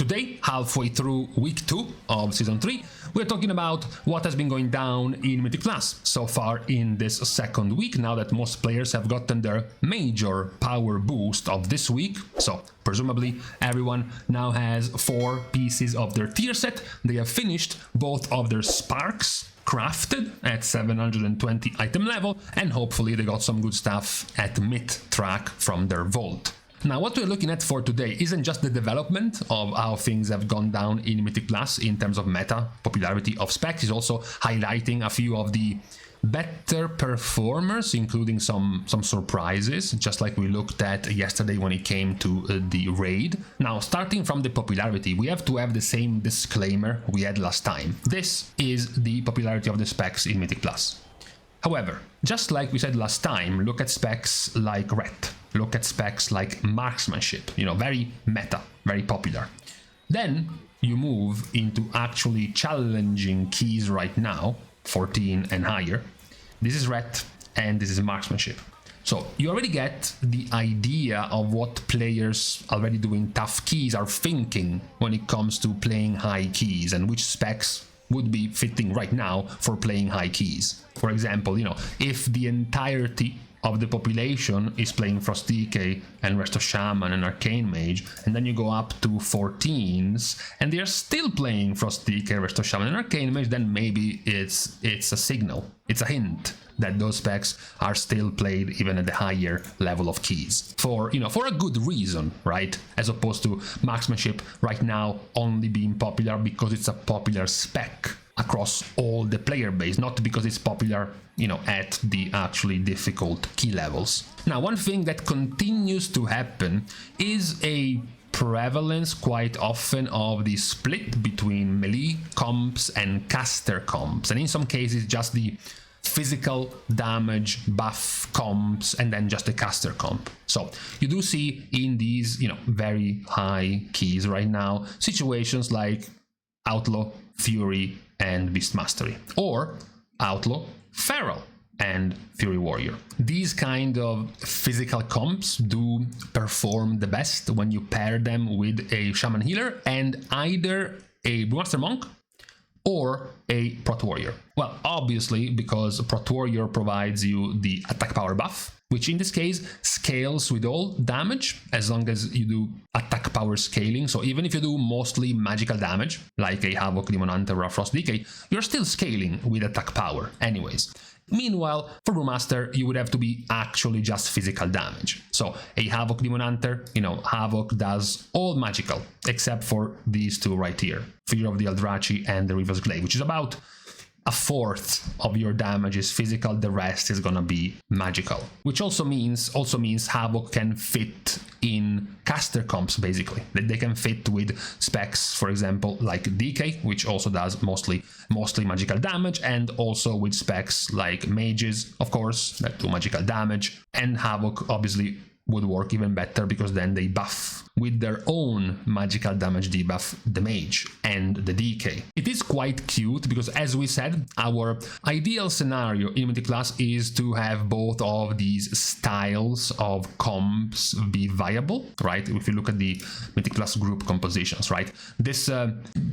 Today, halfway through week 2 of season 3, we're talking about what has been going down in Mythic Plus so far in this second week, now that most players have gotten their major power boost of this week. So presumably everyone now has 4 pieces of their tier set. They have finished both of their sparks crafted at 720 item level, and hopefully they got some good stuff at mid track from their vault. Now, what we're looking at for today isn't just the development of how things have gone down in Mythic Plus in terms of meta popularity of specs, it's also highlighting a few of the better performers, including some surprises, just like we looked at yesterday when it came to the raid. Now, starting from the popularity, we have to have the same disclaimer we had last time. This is the popularity of the specs in Mythic Plus. However, just like we said last time, look at specs like Ret, look at specs like Marksmanship, very meta, very popular. Then you move into actually challenging keys right now, 14 and higher. This is Ret and this is Marksmanship. So you already get the idea of what players already doing tough keys are thinking when it comes to playing high keys and which specs would be fitting right now for playing high keys. For example, if the entirety of the population is playing Frost Decay and Resto Shaman and Arcane Mage, and then you go up to 14s and they're still playing Frost Decay, Resto Shaman and Arcane Mage, then maybe it's a signal, it's a hint that those specs are still played even at the higher level of keys for a good reason, right? As opposed to Marksmanship right now only being popular because it's a popular spec across all the player base, not because it's popular, at the actually difficult key levels. Now, one thing that continues to happen is a prevalence quite often of the split between melee comps and caster comps, and in some cases just the physical damage buff comps and then just the caster comp. So you do see in these very high keys right now situations like Outlaw, Fury and Beast Mastery, or Outlaw, Feral and Fury Warrior. These kind of physical comps do perform the best when you pair them with a Shaman Healer and either a Brewmaster Monk or a Prot Warrior. Well, obviously, because Prot Warrior provides you the attack power buff, which in this case scales with all damage as long as you do attack power scaling. So even if you do mostly magical damage, like a Havoc, Demon Hunter, or a Frost Decay, you're still scaling with attack power anyways. Meanwhile, for Brewmaster, you would have to be actually just physical damage. So a Havoc Demon Hunter, Havoc does all magical, except for these two right here, Fear of the Eldrachi and the River's Glaive, which is about a fourth of your damage is physical, the rest is gonna be magical. Which also means Havoc can fit in caster comps, basically. They can fit with specs, for example, like DK, which also does mostly magical damage, and also with specs like mages, of course, that do magical damage. And Havoc obviously would work even better because then they buff with their own magical damage debuff the mage and the DK. It is quite cute because, as we said, our ideal scenario in Mythic Plus is to have both of these styles of comps be viable, right? If you look at the Mythic Plus group compositions, right? This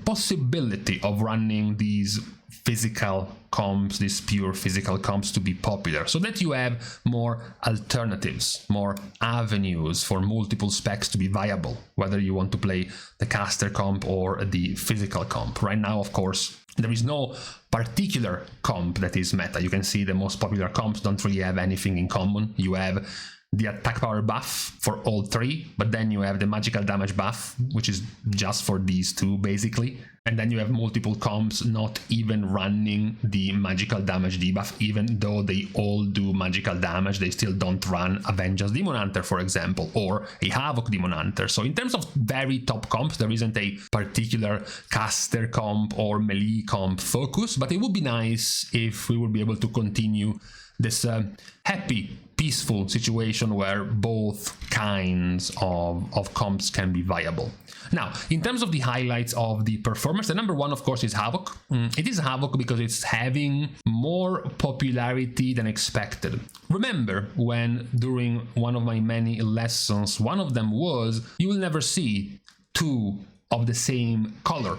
possibility of running these physical comps, these pure physical comps, to be popular, so that you have more alternatives, more avenues for multiple specs to be viable, whether you want to play the caster comp or the physical comp. Right now, of course, there is no particular comp that is meta. You can see the most popular comps don't really have anything in common. You have the attack power buff for all 3, but then you have the magical damage buff, which is just for these 2 basically. And then you have multiple comps not even running the magical damage debuff, even though they all do magical damage, they still don't run Avengers Demon Hunter, for example, or a Havoc Demon Hunter. So in terms of very top comps, there isn't a particular caster comp or melee comp focus, but it would be nice if we would be able to continue this happy, peaceful situation where both kinds of comps can be viable. Now, in terms of the highlights of the performance, the number one, of course, is Havoc. It is Havoc because it's having more popularity than expected. Remember when, during one of my many lessons, one of them was, you will never see 2 of the same color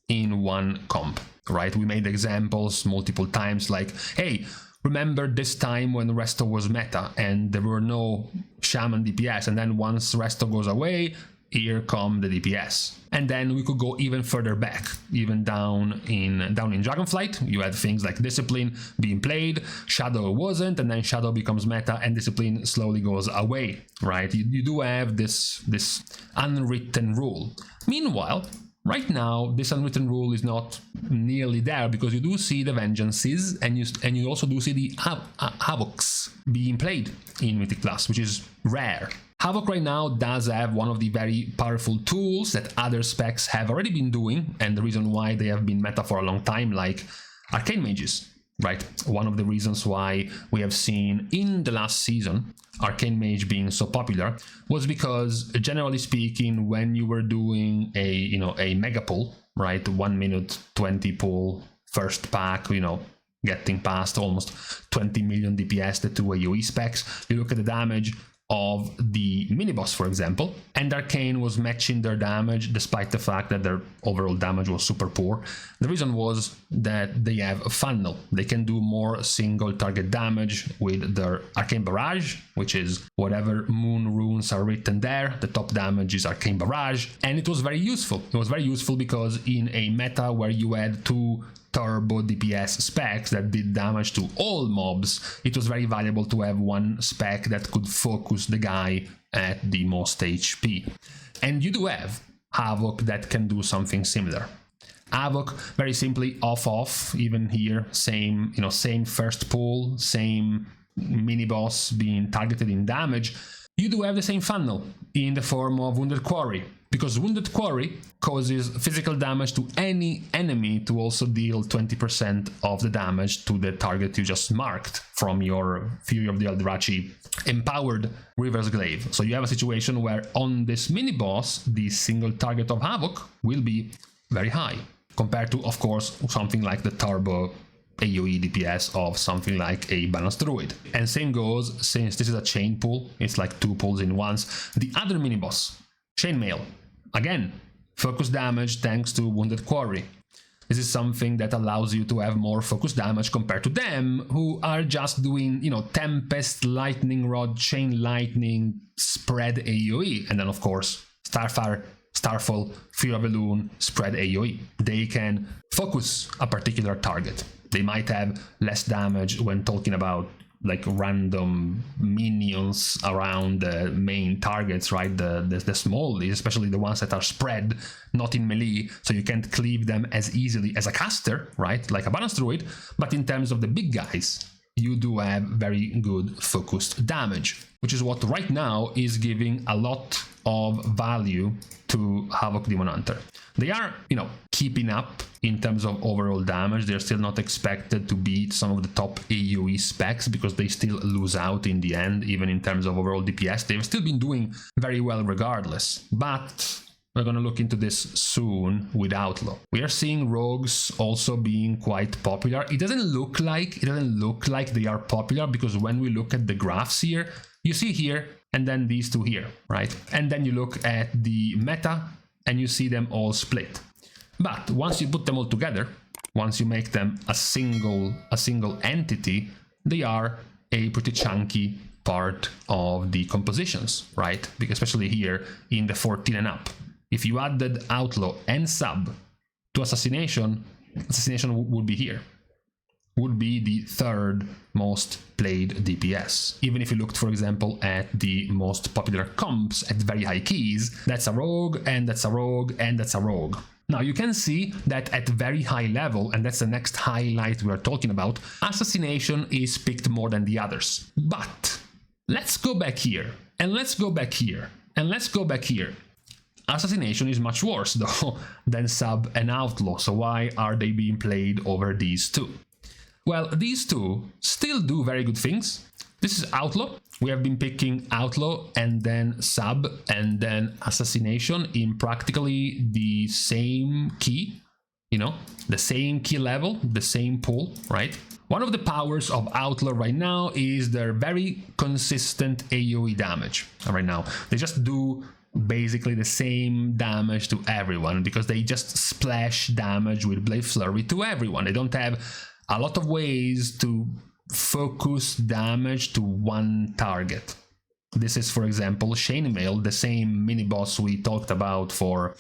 in one comp, right? We made examples multiple times like, hey, remember this time when Resto was meta and there were no Shaman DPS, and then once Resto goes away, here come the DPS. And then we could go even further back, even down in Dragonflight. You had things like Discipline being played, Shadow wasn't, and then Shadow becomes meta and Discipline slowly goes away, right? You do have this unwritten rule. Meanwhile, right now, this unwritten rule is not nearly there, because you do see the Vengeances and you also do see the Havocs being played in Mythic Plus, which is rare. Havoc right now does have one of the very powerful tools that other specs have already been doing, and the reason why they have been meta for a long time, like Arcane Mages, right? One of the reasons why we have seen in the last season Arcane Mage being so popular was because, generally speaking, when you were doing a mega pull, right, 1 minute 20 pull first pack, getting past almost 20 million DPS, the 2 AoE specs, you look at the damage of the mini-boss, for example, and Arcane was matching their damage despite the fact that their overall damage was super poor. The reason was that they have a funnel. They can do more single target damage with their Arcane Barrage, which is whatever moon runes are written there. The top damage is Arcane Barrage, and it was very useful. It was very useful because in a meta where you had 2 turbo DPS specs that did damage to all mobs, it was very valuable to have one spec that could focus the guy at the most HP. And you do have Havoc that can do something similar. Havoc, very simply off, even here, same first pull, same mini-boss being targeted in damage. You do have the same funnel in the form of Wounded Quarry, because Wounded Quarry causes physical damage to any enemy to also deal 20% of the damage to the target you just marked from your Fury of the Eldrachi empowered Reverse Glaive. So you have a situation where on this mini-boss, the single target of Havoc will be very high, compared to, of course, something like the turbo AoE DPS of something like a Balanced Druid. And same goes, since this is a chain pull, it's like 2 pulls in once, the other mini-boss, Chainmail. Again, focus damage thanks to Wounded Quarry. This is something that allows you to have more focus damage compared to them, who are just doing, Tempest, Lightning Rod, Chain Lightning, spread AoE, and then of course, Starfire, Starfall, Fear of Elune, spread AoE. They can focus a particular target. They might have less damage when talking about like random minions around the main targets, right? The small, especially the ones that are spread, not in melee, so you can't cleave them as easily as a caster, right? Like a Balanced Druid. But in terms of the big guys, you do have very good focused damage, which is what right now is giving a lot of value to Havoc Demon Hunter. They are, keeping up in terms of overall damage. They're still not expected to beat some of the top AoE specs because they still lose out in the end, even in terms of overall DPS. They've still been doing very well regardless, but we're going to look into this soon with Outlaw. We are seeing rogues also being quite popular. It doesn't look like they are popular, because when we look at the graphs here, you see here and then these two here, right? And then you look at the meta and you see them all split. But once you put them all together, once you make them a single entity, they are a pretty chunky part of the compositions, right? Because especially here in the 14 and up. If you added Outlaw and Sub to Assassination, Assassination would be here. Would be the 3rd most played DPS. Even if you looked, for example, at the most popular comps at very high keys, that's a rogue, and that's a rogue, and that's a rogue. Now you can see that at very high level, and that's the next highlight we are talking about, Assassination is picked more than the others. But let's go back here, and let's go back here, and let's go back here. Assassination is much worse, though, than Sub and Outlaw, so why are they being played over these two? Well, these two still do very good things. This is Outlaw. We have been picking Outlaw and then Sub and then Assassination in practically the same key, the same key level, the same pool, right? One of the powers of Outlaw right now is their very consistent AoE damage right now. They just do basically the same damage to everyone, because they just splash damage with Blade Flurry to everyone. They don't have a lot of ways to focus damage to one target. This is, for example, Chainmail, the same mini-boss we talked about for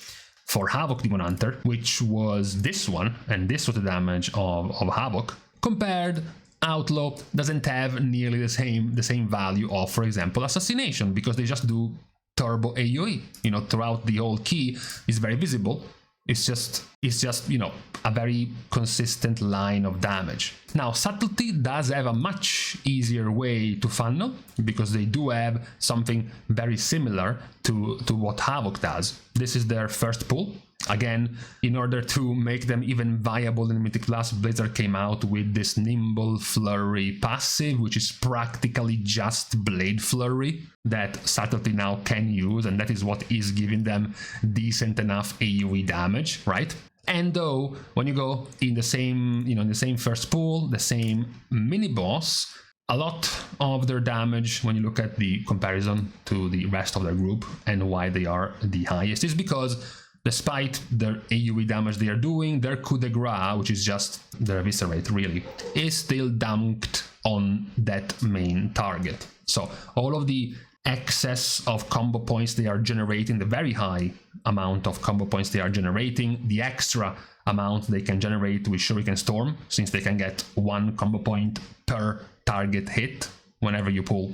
Havoc Demon Hunter, which was this one, and this was the damage of Havoc. Compared, Outlaw doesn't have nearly the same value of, for example, Assassination, because they just do turbo AoE. You know, throughout the whole key is very visible. It's just you know, a very consistent line of damage. Now, Subtlety does have a much easier way to funnel, because they do have something very similar to what Havoc does. This is their first pull. Again, in order to make them even viable in Mythic Plus, Blizzard came out with this Nimble Flurry passive, which is practically just Blade Flurry that Subtlety now can use, and that is what is giving them decent enough AoE damage, right? And though, when you go in the same, you know, in the same first pool, the same mini-boss, a lot of their damage, when you look at the comparison to the rest of their group and why they are the highest, is because despite their AoE damage they are doing, their coup de grace, which is just their eviscerate really, is still dunked on that main target. So all of the excess of combo points they are generating, the very high amount of combo points they are generating, the extra amount they can generate with Shuriken Storm, since they can get 1 combo point per target hit. Whenever you pull,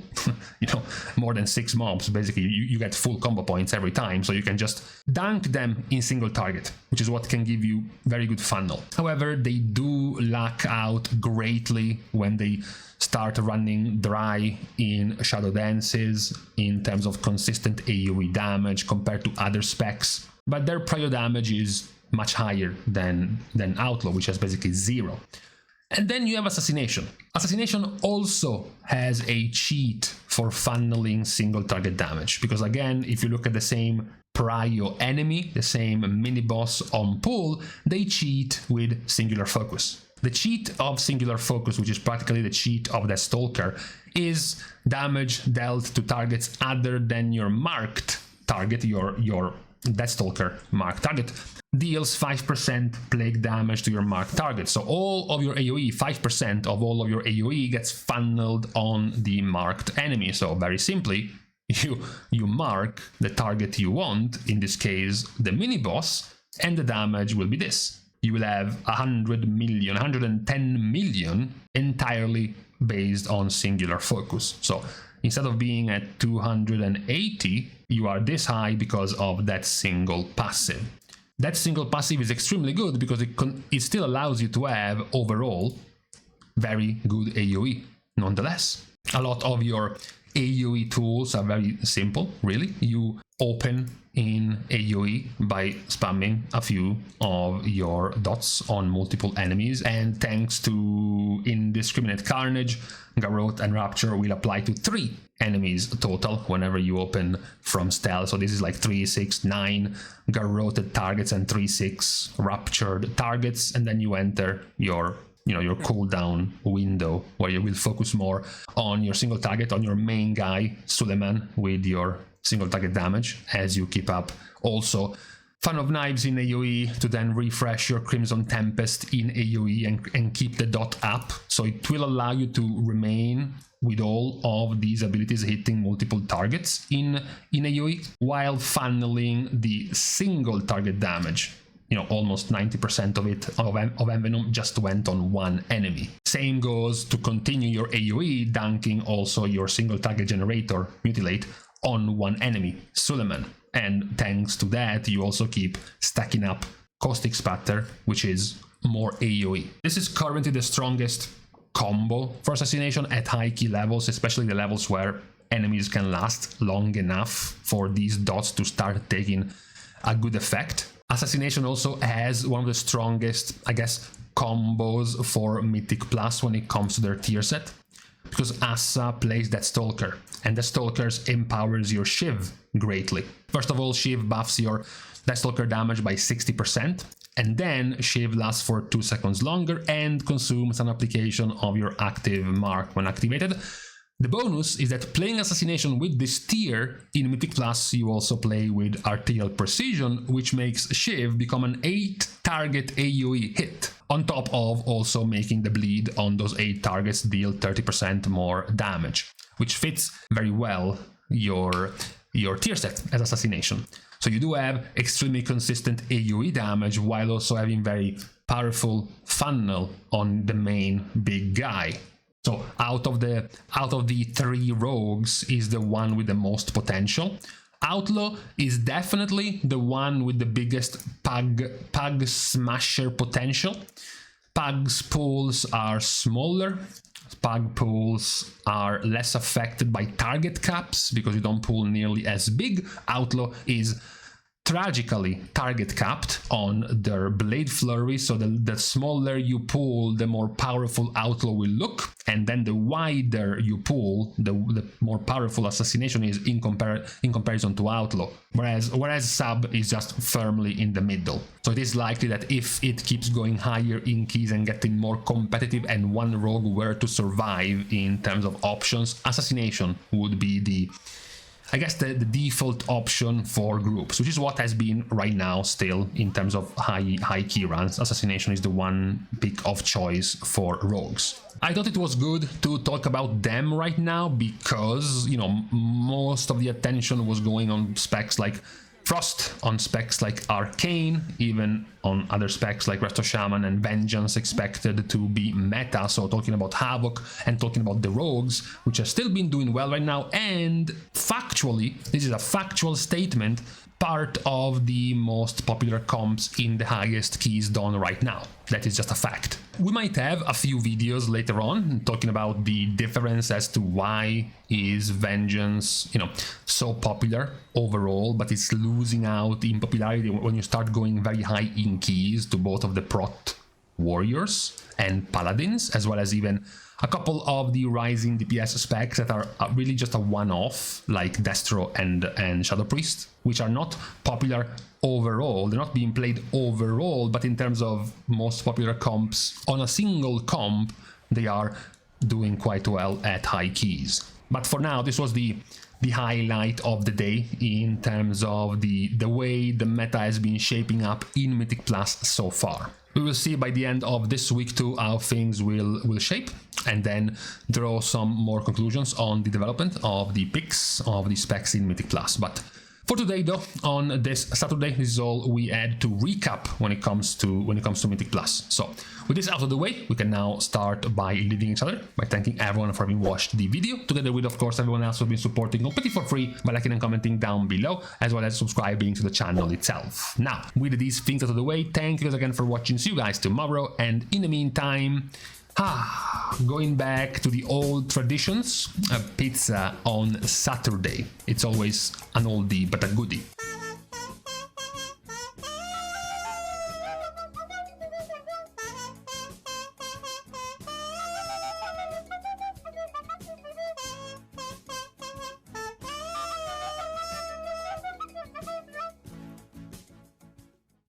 you know, more than 6 mobs, basically you get full combo points every time, so you can just dunk them in single target, which is what can give you very good funnel. However, they do lack out greatly when they start running dry in Shadow Dances in terms of consistent AoE damage compared to other specs, but their prio damage is much higher than Outlaw, which has basically 0. And then you have Assassination. Assassination also has a cheat for funneling single target damage, because again, if you look at the same prio enemy, the same mini-boss on pull, they cheat with Singular Focus. The cheat of Singular Focus, which is practically the cheat of the Stalker, is damage dealt to targets other than your marked target, your Deathstalker marked target, deals 5% plague damage to your marked target. So all of your AoE, 5% of all of your AoE gets funneled on the marked enemy. So very simply, you mark the target you want, in this case the mini-boss, and the damage will be this. You will have 110 million entirely based on Singular Focus. So instead of being at 280, you are this high because of that single passive. That single passive is extremely good because it still allows you to have overall very good AoE. Nonetheless, a lot of your AoE tools are very simple, really. You open in AoE by spamming a few of your dots on multiple enemies, and thanks to Indiscriminate Carnage, Garrote and Rapture will apply to 3 enemies total whenever you open from stealth. So this is like 3, 6, 9 garroted targets and 3, 6 raptured targets, and then you enter your cooldown window where you will focus more on your single target, on your main guy Suleiman, with your single target damage as you keep up. Also, Fan of Knives in AoE to then refresh your Crimson Tempest in AoE and keep the dot up. So it will allow you to remain with all of these abilities hitting multiple targets in AoE while funneling the single target damage. You know, almost 90% of it, of Envenom, just went on one enemy. Same goes to continue your AoE, dunking also your single target generator, Mutilate, on one enemy, Suleiman. And thanks to that, you also keep stacking up Caustic Spatter, which is more AoE. This is currently the strongest combo for Assassination at high key levels, especially the levels where enemies can last long enough for these dots to start taking a good effect. Assassination also has one of the strongest, I guess, combos for Mythic Plus when it comes to their tier set, because Assa plays that Stalker, and the Stalkers empowers your Shiv greatly. First of all, Shiv buffs your Deathstalker damage by 60%, and then Shiv lasts for 2 seconds longer and consumes an application of your active mark when activated, The bonus is that playing Assassination with this tier in Mythic Plus, you also play with Arterial Precision, which makes Shiv become an 8-target AoE hit, on top of also making the bleed on those 8 targets deal 30% more damage, which fits very well your tier set as Assassination. So you do have extremely consistent AoE damage while also having very powerful funnel on the main big guy. So out of the 3 rogues is the one with the most potential. Outlaw is definitely the one with the biggest pug smasher potential. Pug's pools are smaller. Pug pools are less affected by target caps because you don't pool nearly as big. Outlaw is tragically target capped on their blade flurry, so the smaller you pull, the more powerful Outlaw will look, and then the wider you pull, the more powerful Assassination is in comparison to Outlaw, whereas Sub is just firmly in the middle. So it is likely that if it keeps going higher in keys and getting more competitive and one rogue were to survive in terms of options, Assassination would be the default option for groups, which is what has been right now still in terms of high key runs. Assassination is the one pick of choice for rogues. I thought it was good to talk about them right now because, most of the attention was going on specs like Frost, on specs like Arcane, even on other specs like Resto Shaman and Vengeance expected to be meta, so talking about Havoc and talking about the rogues, which have still been doing well right now, and factually, this is a factual statement, part of the most popular comps in the highest keys done right now. That is just a fact. We might have a few videos later on talking about the difference as to why is Vengeance, so popular overall, but it's losing out in popularity when you start going very high in keys to both of the prot warriors and paladins, as well as even a couple of the rising DPS specs that are really just a one-off, like Destro and Shadow Priest, which are not popular overall. They're not being played overall, but in terms of most popular comps, on a single comp, they are doing quite well at high keys. But for now, this was the highlight of the day in terms of the way the meta has been shaping up in Mythic Plus so far. We will see by the end of this week too how things will shape, and then draw some more conclusions on the development of the picks of the specs in Mythic Plus. But for today though, on this Saturday, this is all we had to recap when it comes to Mythic Plus. So with this out of the way, we can now start by leaving each other, by thanking everyone for having watched the video, together with of course everyone else who's been supporting completely for free by liking and commenting down below, as well as subscribing to the channel itself. Now, with these things out of the way, thank you guys again for watching. See you guys tomorrow, and in the meantime, going back to the old traditions, a pizza on Saturday. It's always an oldie but a goodie.